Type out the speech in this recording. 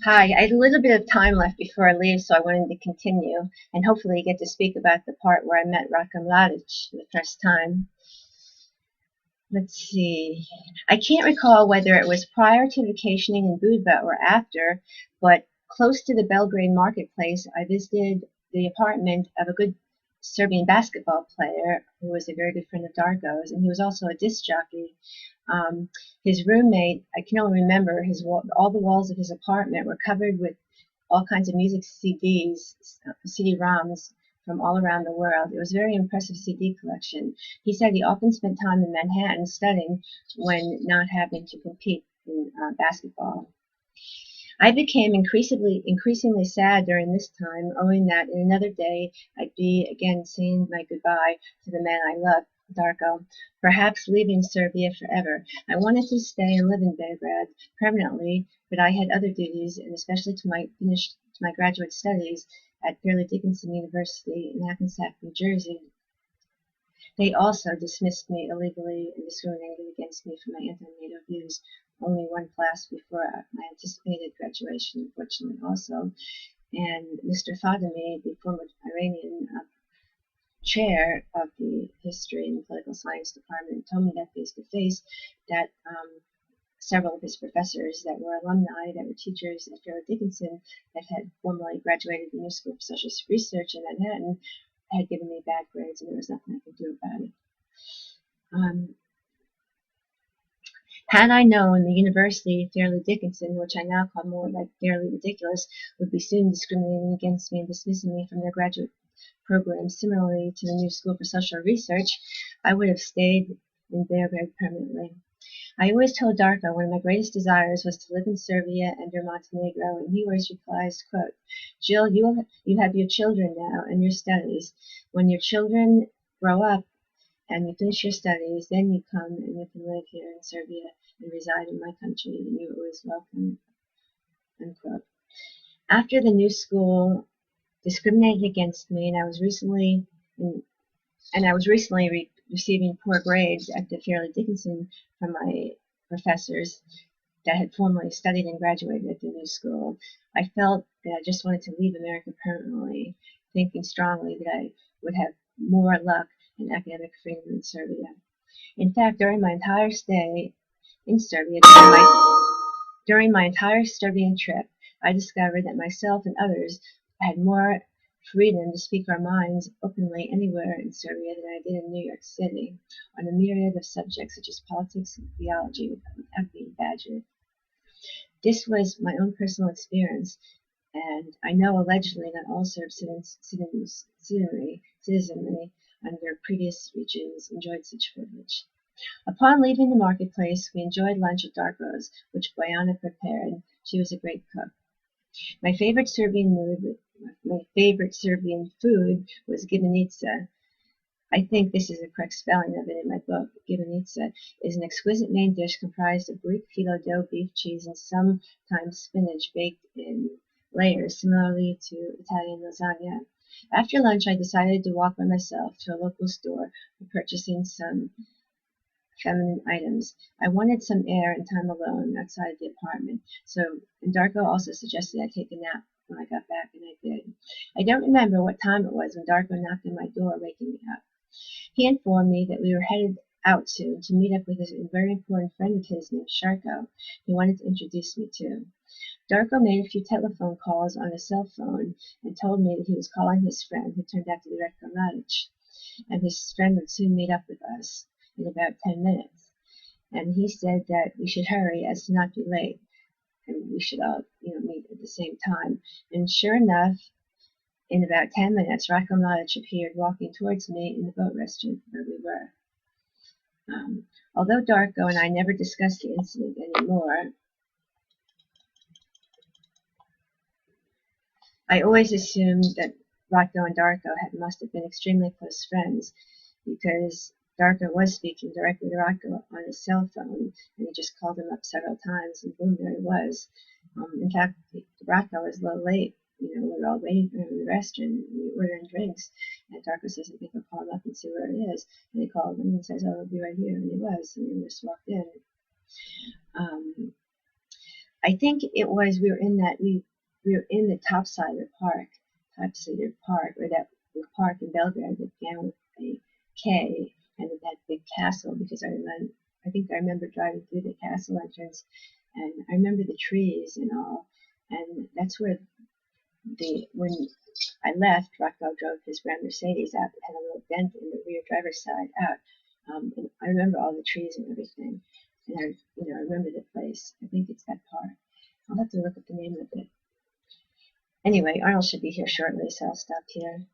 Hi, I had a little bit of time left before I leave, so I wanted to continue and hopefully get to speak about the part where I met Ratko Mladic for the first time. Let's see. I can't recall whether it was prior to vacationing in Budva or after, but close to the Belgrade marketplace, I visited the apartment of a good Serbian basketball player who was a very good friend of Darko's, and he was also a disc jockey. His roommate, I can only remember all the walls of his apartment were covered with all kinds of music CDs, CD-ROMs from all around the world. It was a very impressive CD collection. He said he often spent time in Manhattan studying when not having to compete in basketball. I became increasingly sad during this time, owing that in another day I'd be again saying my goodbye to the man I loved, Darko, perhaps leaving Serbia forever. I wanted to stay and live in Belgrade permanently, but I had other duties, and especially to my graduate studies at Fairleigh Dickinson University in Hackensack, New Jersey. They also dismissed me illegally and discriminated against me for my anti-NATO views only one class before my anticipated graduation, unfortunately, also. And Mr. Fademi, the former Iranian chair of the History and Political Science Department, told me that face to face that several of his professors that were alumni, that were teachers at Fairleigh Dickinson, that had formerly graduated the New School of Social Research in Manhattan, had given me bad grades, and there was nothing I could do about it. Had I known the University, Fairleigh Dickinson, which I now call more like Fairly Ridiculous, would be soon discriminating against me and dismissing me from their graduate program, similarly to the New School for Social Research, I would have stayed in Belgrade permanently. I always told Darko one of my greatest desires was to live in Serbia and or Montenegro, and he always replies, quote, Jill, you have your children now and your studies. When your children grow up and you finish your studies, then you come and you can live here in Serbia and reside in my country, and you're always welcome, unquote. After the new school discriminated against me, and I was recently receiving poor grades at the Fairleigh Dickinson from my professors that had formerly studied and graduated at the new school, I felt that I just wanted to leave America permanently, thinking strongly that I would have more luck and academic freedom in Serbia. In fact, during my entire stay in Serbia, during my entire Serbian trip, I discovered that myself and others had more freedom to speak our minds openly anywhere in Serbia than I did in New York City on a myriad of subjects such as politics and theology without being badgered. This was my own personal experience, and I know allegedly not all Serb citizenry under previous regimes enjoyed such privilege. Upon leaving the marketplace, we enjoyed lunch at Darko's, which Bojana prepared. She was a great cook. My favorite Serbian food was gibanica. I think this is the correct spelling of it in my book. Gibanica is an exquisite main dish comprised of Greek phyllo dough, beef, cheese, and sometimes spinach baked in layers, similarly to Italian lasagna. After lunch, I decided to walk by myself to a local store for purchasing some feminine items. I wanted some air and time alone outside the apartment, and Darko also suggested I take a nap when I got back, and I did. I don't remember what time it was when Darko knocked on my door, waking me up. He informed me that we were headed out soon to meet up with a very important friend of his named Sharko he wanted to introduce me to. Darko made a few telephone calls on his cell phone and told me that he was calling his friend, who turned out to be Ratko Mladic, and his friend would soon meet up with us in about 10 minutes. And he said that we should hurry as to not be late, and we should all, meet at the same time. And sure enough, in about 10 minutes, Ratko Mladic appeared walking towards me in the boat restaurant where we were. Although Darko and I never discussed the incident anymore, I always assumed that Ratko and Darko must have been extremely close friends, because Darko was speaking directly to Ratko on his cell phone, and he just called him up several times, and boom, there he was. In fact, Ratko was a little late. We were all waiting for him in the restaurant. We were ordering drinks, and Darko says, I think I'll call him up and see where he is. And he called him and says, oh, he'll be right here. And he was, and we just walked in. I think it was we were in the top side of the park, or that park in Belgrade that began with a K and that big castle, because I think I remember driving through the castle entrance, and I remember the trees and all, and that's where when I left, Ratko drove his brown Mercedes out that had a little dent in the rear driver's side out. And I remember all the trees and everything, and I remember the place. I think it's that park. I'll have to look at the name of it. Anyway, Arnold should be here shortly, so I'll stop here.